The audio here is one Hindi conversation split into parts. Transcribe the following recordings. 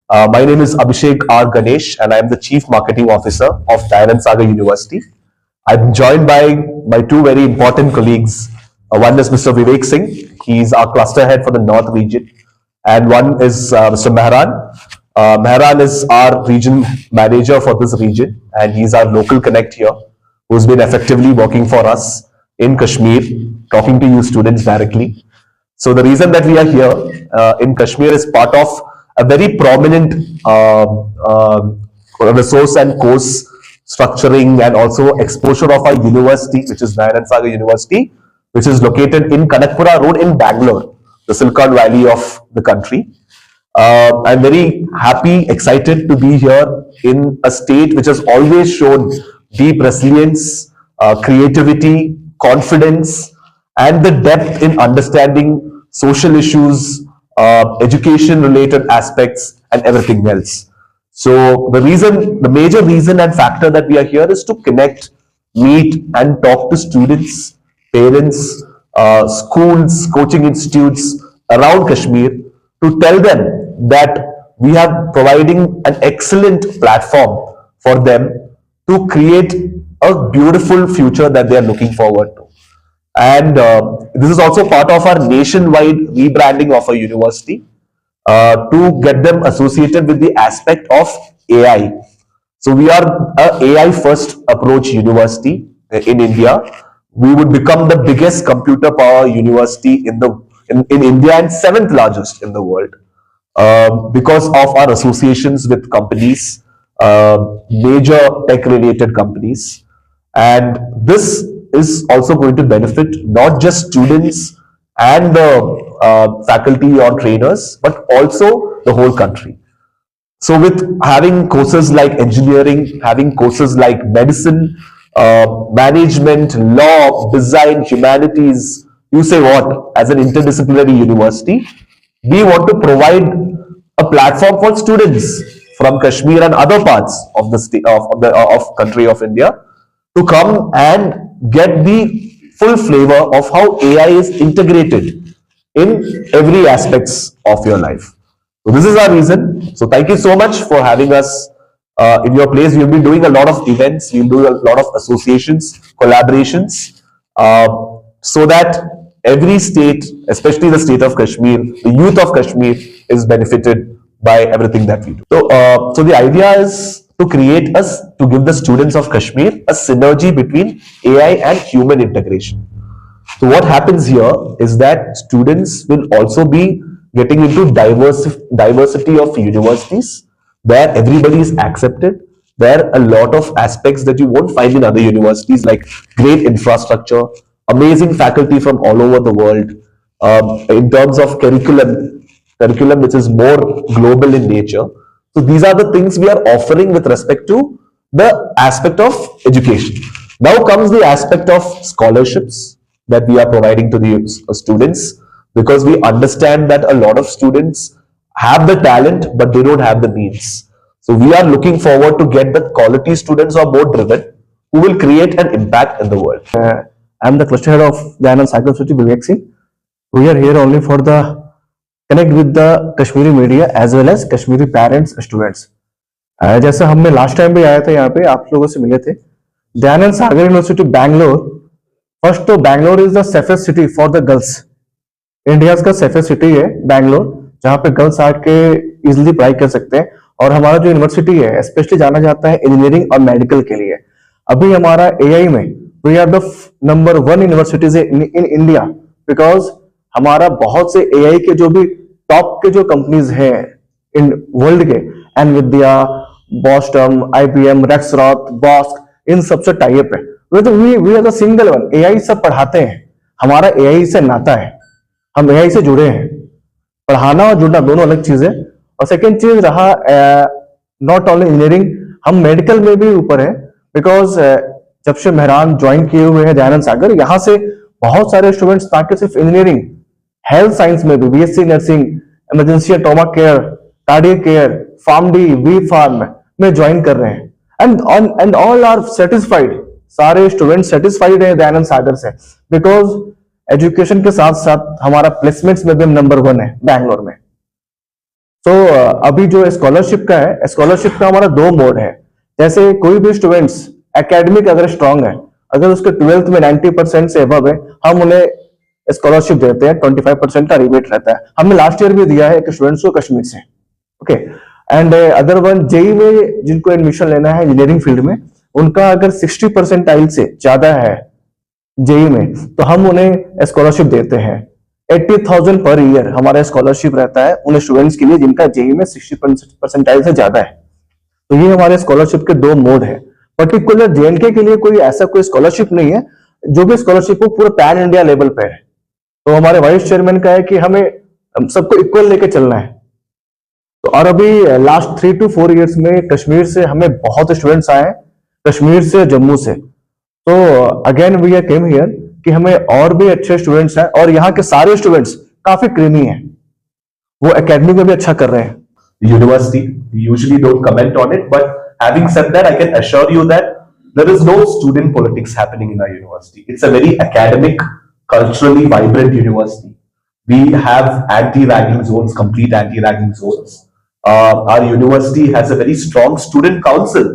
My name is Abhishek R. Ganesh, and I am the Chief Marketing Officer of Dayanand Sagar University. I'm joined by my two very important colleagues. One is Mr. Vivek Singh, he's our cluster head for the North region, and one is Mr. Mehran. Mehran is our region manager for this region, and he's our local connect here, who's been effectively working for us in Kashmir, talking to you students directly. So the reason that we are here in Kashmir is part of a very prominent resource and course structuring and also exposure of our university, which is Dayanand Sagar University, which is located in Kanakpura Road in Bangalore, the Silicon Valley of the country. I'm very happy, excited to be here in a state which has always shown deep resilience, creativity, confidence, and the depth in understanding social issues, education related aspects, and everything else. So the major reason and factor that we are here is to connect, meet, and talk to students, parents, schools, coaching institutes around Kashmir to tell them that we are providing an excellent platform for them to create a beautiful future that they are looking forward to. And this is also part of our nationwide rebranding of our university to get them associated with the aspect of AI. So we are a AI first approach university in India. We would become the biggest computer power university in India and seventh largest in the world because of our associations with companies, major tech related companies. And this is also going to benefit not just students and the faculty or trainers, but also the whole country. So with having courses like engineering, having courses like medicine, management, law, design, humanities, you say what, as an interdisciplinary university, we want to provide a platform for students from Kashmir and other parts of the state of country of India to come and get the full flavor of how AI is integrated in every aspects of your life. So this is our reason. So thank you so much for having us in your place. We'll be doing a lot of events. We'll do a lot of associations, collaborations, so that every state, especially the state of Kashmir, the youth of Kashmir is benefited by everything that we do. So the idea is to give the students of Kashmir a synergy between AI and human integration. So what happens here is that students will also be getting into diversity of universities where everybody is accepted. There are a lot of aspects that you won't find in other universities, like great infrastructure, amazing faculty from all over the world, in terms of curriculum which is more global in nature. So these are the things we are offering with respect to the aspect of education. Now comes the aspect of scholarships that we are providing to the students, because we understand that a lot of students have the talent but they don't have the means. So we are looking forward to get the quality students who are more driven, who will create an impact in the world. I'm the cluster head of Dayanand Sagar University, Vivek Singh. We are here only for the connect with the Kashmiri media as well as Kashmiri parents, students. जैसे हमने लास्ट टाइम भी आया था यहाँ पे, आप लोगों से मिले थे. दयानंद सागर यूनिवर्सिटी बैंगलोर, फर्स्ट तो Bangalore is the safest city for the girls. India का सेफेस्ट सिटी है बैंगलोर, जहाँ पे गर्ल्स आके इजिली पढ़ाई कर सकते हैं. और हमारा जो यूनिवर्सिटी है स्पेशली जाना जाता है इंजीनियरिंग और मेडिकल के लिए. अभी हमारा एआई में we are the number 1 universities in India, because हमारा बहुत से एआई के जो भी टॉप के जो कंपनीज हैं इन वर्ल्ड के, एनविडिया, बॉस्टम, आईबीएम, रेक्सरॉथ, बॉस्क, इन सबसे टाई अप है. We are the single one. AI सब पढ़ाते हैं, हमारा एआई से नाता है, हम एआई से जुड़े हैं. पढ़ाना और जुड़ना दोनों अलग चीज है. और सेकेंड चीज रहा नॉट ओनली इंजीनियरिंग, हम मेडिकल में भी ऊपर है, बिकॉज जब से मेहरान ज्वाइन किए हुए हैं दयानंद सागर, यहाँ से बहुत सारे स्टूडेंट्स ताकि सिर्फ इंजीनियरिंग, हेल्थ साइंस में भी BSc nursing, emergency and trauma care, cardiac care, PharmD, B pharm में ज्वाइन कर रहे हैं. And all are satisfied. सारे स्टूडेंट सेटिस्फाइड है दयानंद सागर से, बिकॉज एजुकेशन के साथ साथ हमारा प्लेसमेंट्स में भी नंबर 1 है बैंगलोर में. तो अभी जो स्कॉलरशिप का है, स्कॉलरशिप का हमारा दो मोड है। जैसे कोई भी स्टूडेंट्स एकेडमिक अगर स्ट्रांग है, अगर उसके 12th में 90% से अबव है, हम उन्हें स्कॉलरशिप देते हैं, 25% का रिबेट रहता है। हमने लास्ट ईयर भी दिया है एक स्टूडेंट्स को कश्मीर से। Okay, and other one JEE में जिनको एडमिशन लेना है इंजीनियरिंग फील्ड में, उनका अगर 60 परसेंटाइल से ज्यादा है जेई में, तो हम उन्हें स्कॉलरशिप देते हैं। 80,000 पर ईयर हमारा स्कॉलरशिप रहता है उन स्टूडेंट्स के लिए जिनका जेई में 60 परसेंटाइल से ज्यादा है। तो ये हमारे स्कॉलरशिप के दो मोड है। पर्टिकुलर जेएनके के लिए कोई ऐसा कोई स्कॉलरशिप नहीं है, जो भी स्कॉलरशिप हो पूरा पैन इंडिया लेवल पे है। तो हमारे वाइस चेयरमैन का है कि हमें सबको इक्वल लेके चलना है। तो और अभी लास्ट 3 to 4 इयर्स में कश्मीर से हमें बहुत स्टूडेंट्स आए हैं, कश्मीर से, जम्मू से। तो again we are came here कि हमें और भी अच्छे स्टूडेंट्स हैं, और यहाँ के सारे स्टूडेंट्स काफी क्रीमी हैं, वो एकेडमी में भी अच्छा कर रहे हैं। University, we usually don't comment on it, but having said that, I can assure you that there is no student politics happening in our university. It's a very academic, culturally vibrant university. We have anti-ragging zones, complete anti-ragging zones. Our university has a very strong student council,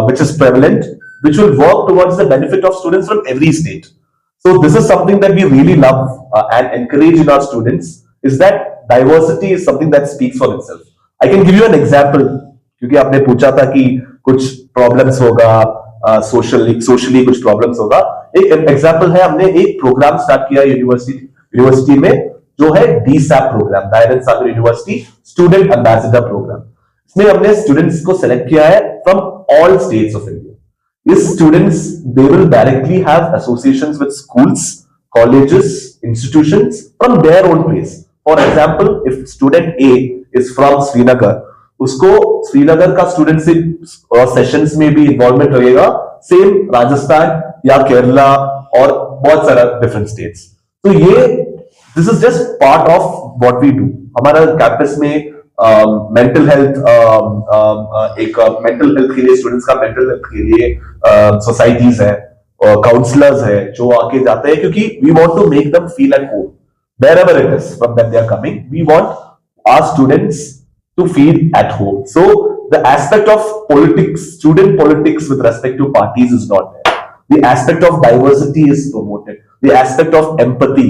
which is prevalent, which will work towards the benefit of students from every state. So this is something that we really love and encourage in our students, is that diversity is something that speaks for itself. I can give you an example, क्योंकि आपने पूछा था कि कुछ प्रॉब्लम्स होगा, सोशली कुछ प्रॉब्लम्स होगा। एक एग्जांपल है, हमने एक प्रोग्राम स्टार्ट किया यूनिवर्सिटी में, जो है DSAP programme, Dayanand Sagar university student ambassador programme. इसमें हमने स्टूडेंट्स को सेलेक्ट किया है from all states of India. These students, they will directly have associations with schools, colleges, institutions from their own place. For example, if student A is from Srinagar, उसको श्रीनगर का स्टूडेंट से सेशंस में भी इन्वॉल्वमेंट रहेगा, सेम राजस्थान या केरला और बहुत सारा डिफरेंट स्टेट्स। तो ये this is just part of what we do. हमारा कैंपस में मेंटल हेल्थ, एक मेंटल हेल्थ के लिए, स्टूडेंट्स का मेंटल हेल्थ के लिए सोसाइटीज है, काउंसलर्स है जो आके जाते हैं, क्योंकि we want to make them feel at home wherever it is from when they are coming. We want our students to feel at home. So the aspect of politics, student politics with respect to parties is not there. The aspect of diversity is promoted. The aspect of empathy,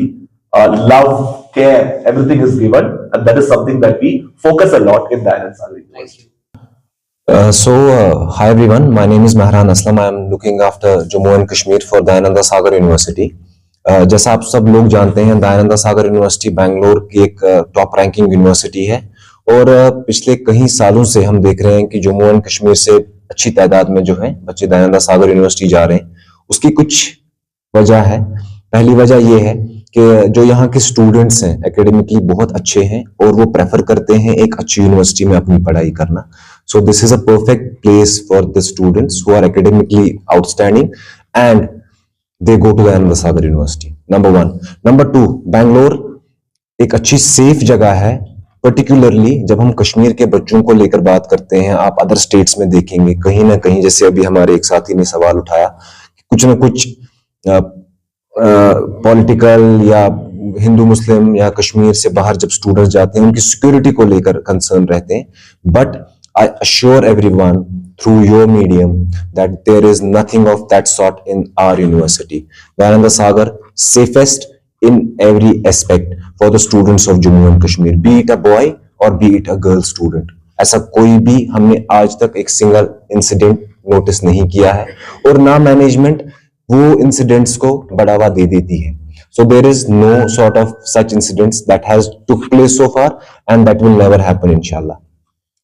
love, care, everything is given, and that is something that we focus a lot in Dayanand Sagar University. Hi everyone, my name is Mehran Aslam. I am looking after Jammu and Kashmir for Dayananda Sagar University. जैसा आप सब लोग जानते हैं, दयानंद सागर यूनिवर्सिटी बैंगलोर की एक टॉप रैंकिंग यूनिवर्सिटी है, और पिछले कई सालों से हम देख रहे हैं कि जम्मू एंड कश्मीर से अच्छी तादाद में जो है बच्चे दयानंद सागर यूनिवर्सिटी जा रहे हैं। उसकी कुछ वजह है। पहली वजह यह है कि जो यहाँ के स्टूडेंट्स हैं एकेडमिकली बहुत अच्छे हैं, और वो प्रेफर करते हैं एक अच्छी यूनिवर्सिटी में अपनी पढ़ाई करना। So this is a perfect place for the students who are academically outstanding and they go to Dayananda Sagar University. Number 1. Number 2, Bangalore एक अच्छी सेफ जगह है, पर्टिकुलरली जब हम कश्मीर के बच्चों को लेकर बात करते हैं। आप अदर स्टेट्स में देखेंगे कहीं ना कहीं, जैसे अभी हमारे एक साथी ने सवाल उठाया, कुछ ना कुछ पॉलिटिकल या हिंदू मुस्लिम या कश्मीर से बाहर जब स्टूडेंट्स जाते हैं उनकी सिक्योरिटी को लेकर कंसर्न रहते हैं। But I assure everyone through your medium that there is nothing of that sort in our university. Dayananda Sagar, safest in every aspect for the students of Jammu and Kashmir, be it a boy or be it a girl student. ऐसा कोई भी हमने आज तक एक सिंगल इंसिडेंट नोटिस नहीं किया है, और ना मैनेजमेंट वो इंसिडेंट्स को बढ़ावा दे देती है। So there is no sort of such incidents that has took place so far, and that will never happen inshallah.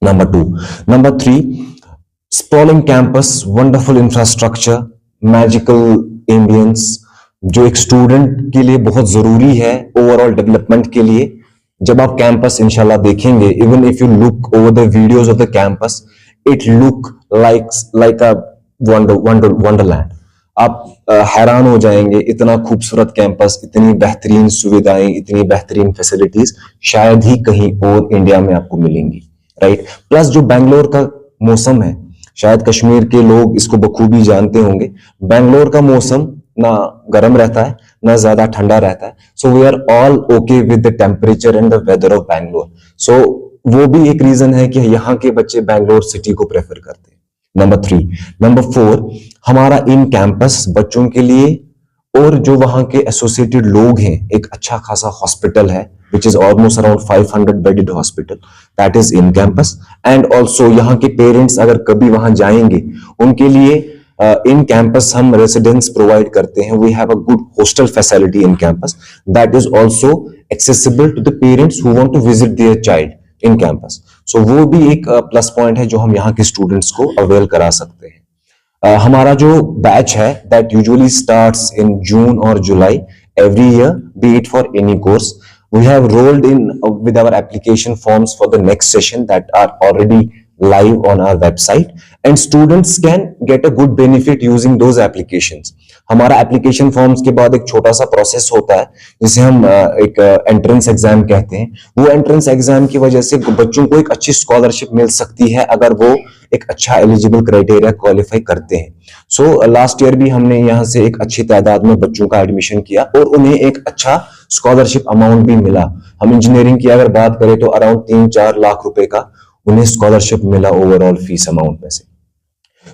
Number 2. Number 3, sprawling campus, wonderful infrastructure, magical ambience, जो एक स्टूडेंट के लिए बहुत जरूरी है ओवरऑल डेवलपमेंट के लिए। जब आप कैंपस इंशाल्लाह देखेंगे, even if you look over the videos of the campus, it look like a Wonderland. आप हैरान हो जाएंगे, इतना खूबसूरत कैंपस, इतनी बेहतरीन सुविधाएं, इतनी बेहतरीन फैसिलिटीज शायद ही कहीं और इंडिया में आपको मिलेंगी, राइट। प्लस जो बैंगलोर का मौसम है, शायद कश्मीर के लोग इसको बखूबी जानते होंगे, बैंगलोर का मौसम ना गर्म रहता है ना ज्यादा ठंडा रहता है। So we are all okay with the temperature and the weather of Bangalore. So वो भी एक रीजन है कि यहाँ के बच्चे बैंगलोर सिटी को प्रेफर करते हैं। नंबर 3। नंबर 4, हमारा इन कैंपस बच्चों के लिए और जो वहां के एसोसिएटेड लोग हैं, एक अच्छा खासा हॉस्पिटल है which is almost around 500 bedded hospital that is in campus, and also यहाँ के पेरेंट्स अगर कभी वहां जाएंगे उनके लिए इन कैंपस हम रेसिडेंस प्रोवाइड करते हैं। We have a good hostel facility in campus that is also accessible to the parents who want to visit their child in campus. So वो भी एक प्लस पॉइंट है जो हम यहाँ के स्टूडेंट्स को अवेल करा सकते हैं। हमारा जो बैच है दैट यूजुअली स्टार्ट्स इन जून और जुलाई every year, be it for any course. We have rolled in with our application forms for the next session that are already live on our website, and students can get a good benefit using those applications. हमारा एप्लीकेशन फॉर्म्स के बाद एक छोटा सा प्रोसेस होता है जिसे हम एक एंट्रेंस एग्जाम कहते हैं। वो एंट्रेंस एग्जाम की वजह से बच्चों को एक अच्छी स्कॉलरशिप मिल सकती है अगर वो एक अच्छा एलिजिबल क्राइटेरिया क्वालिफाई करते हैं। सो लास्ट ईयर भी हमने यहाँ से एक अच्छी तादाद में बच्चों का एडमिशन किया और उन्हें एक अच्छा स्कॉलरशिप अमाउंट भी मिला। हम इंजीनियरिंग की अगर बात करें तो अराउंड 3-4 लाख रुपए का उन्हें स्कॉलरशिप मिला ओवरऑल फीस अमाउंट में से।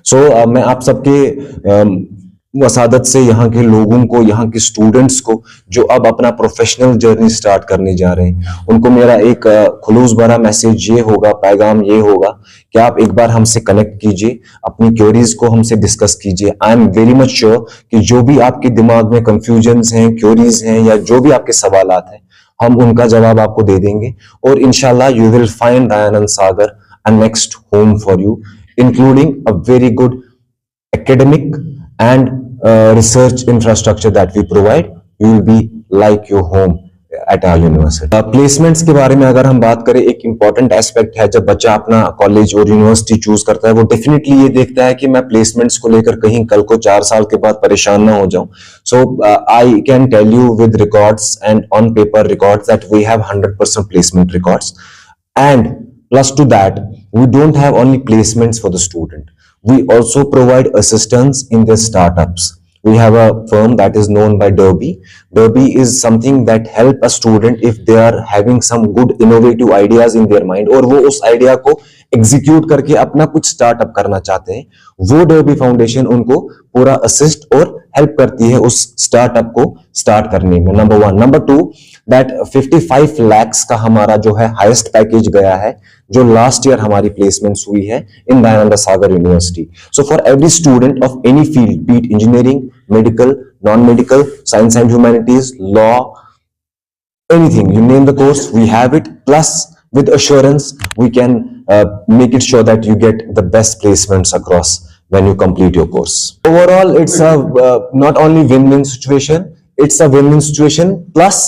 सो मैं आप सबके वसादत से यहाँ के लोगों को, यहाँ के स्टूडेंट्स को जो अब अपना प्रोफेशनल जर्नी स्टार्ट करने जा रहे हैं, उनको मेरा एक खुलूस भरा मैसेज ये होगा, पैगाम ये होगा कि आप एक बार हमसे कनेक्ट कीजिए, अपनी क्वेरीज को हमसे डिस्कस कीजिए। I am very much sure कि जो भी आपके दिमाग में कंफ्यूजन्स हैं, क्वेरीज हैं या जो भी आपके सवालात हैं, हम उनका जवाब आपको दे देंगे और इंशाल्लाह you will find Dayanand Sagar a next home for you, including a very good academic and research infrastructure that we provide. You will be like your home at our university. Placements के बारे में अगर हम बात करें, एक important aspect है जब बच्चा अपना कॉलेज और यूनिवर्सिटी चूज करता है, वो डेफिनेटली ये देखता है कि मैं प्लेसमेंट्स को लेकर कहीं कल को 4 साल के बाद परेशान ना हो जाऊं। So I can tell you with records and on paper records that we have 100% placement records, and plus to that we don't have only placements for the student. We also provide assistance in their startups. We have a firm that is known by Derby. Derby is something that help a student if they are having some good innovative ideas in their mind और वो उस आइडिया को एग्जीक्यूट करके अपना कुछ स्टार्टअप करना चाहते हैं। वो डर्बी फाउंडेशन उनको पूरा असिस्ट और हेल्प करती है उस स्टार्टअप को स्टार्ट करने में। नंबर 1। नंबर 2 दैट 55 lakhs का हमारा जो है हाईएस्ट पैकेज गया है जो लास्ट ईयर हमारी प्लेसमेंट्स हुई है in Dayananda Sagar university. So for every student of any field, be it engineering, medical, non medical, science and humanities, law, anything you name the course, we have it, plus with assurance we can make it sure that you get the best placements across when you complete your course. Overall it's a not only win-win situation, it's a win-win situation plus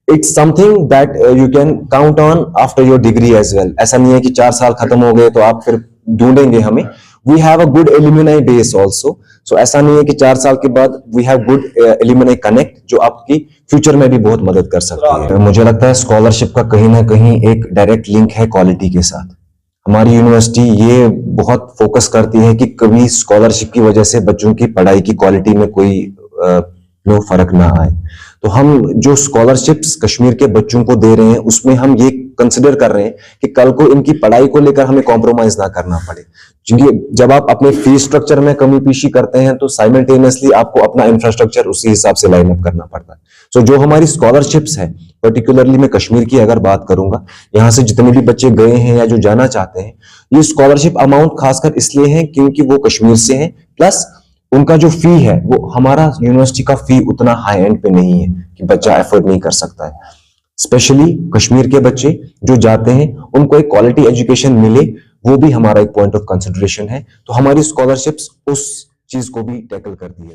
it's something that you can count on after your degree as well. ऐसा नहीं है कि 4 साल खत्म हो गए तो आप फिर ढूंढेंगे हमें। We have a good alumni base also. So ऐसा नहीं है कि 4 साल के बाद we have good alumni connect जो आपकी फ्यूचर में भी बहुत मदद कर सकती है। मुझे लगता है स्कॉलरशिप का कहीं ना कहीं एक डायरेक्ट लिंक है क्वालिटी के साथ। हमारी यूनिवर्सिटी ये बहुत फोकस करती है कि कभी स्कॉलरशिप की वजह से बच्चों की पढ़ाई की क्वालिटी में कोई फर्क ना आए। तो हम जो स्कॉलरशिप्स कश्मीर के बच्चों को दे रहे हैं उसमें हम ये कंसिडर कर रहे हैं कि कल को इनकी पढ़ाई को लेकर हमें कॉम्प्रोमाइज ना करना पड़े, क्योंकि जब आप अपने फीस स्ट्रक्चर में कमी पेशी करते हैं तो साइमल्टेनियसली आपको अपना इंफ्रास्ट्रक्चर उसी हिसाब से लाइन अप करना पड़ता है। सो जो हमारी स्कॉलरशिप्स है, पर्टिकुलरली मैं कश्मीर की अगर बात करूंगा, यहाँ से जितने भी बच्चे गए हैं या जो जाना चाहते हैं, ये स्कॉलरशिप अमाउंट खासकर इसलिए है क्योंकि वो कश्मीर से हैं, प्लस उनका जो फी है वो हमारा यूनिवर्सिटी का फी उतना हाई एंड पे नहीं है कि बच्चा एफोर्ड नहीं कर सकता है। स्पेशली कश्मीर के बच्चे जो जाते हैं उनको एक क्वालिटी एजुकेशन मिले, वो भी हमारा एक पॉइंट ऑफ कंसिडरेशन है। तो हमारी स्कॉलरशिप्स उस चीज को भी टैकल करती है।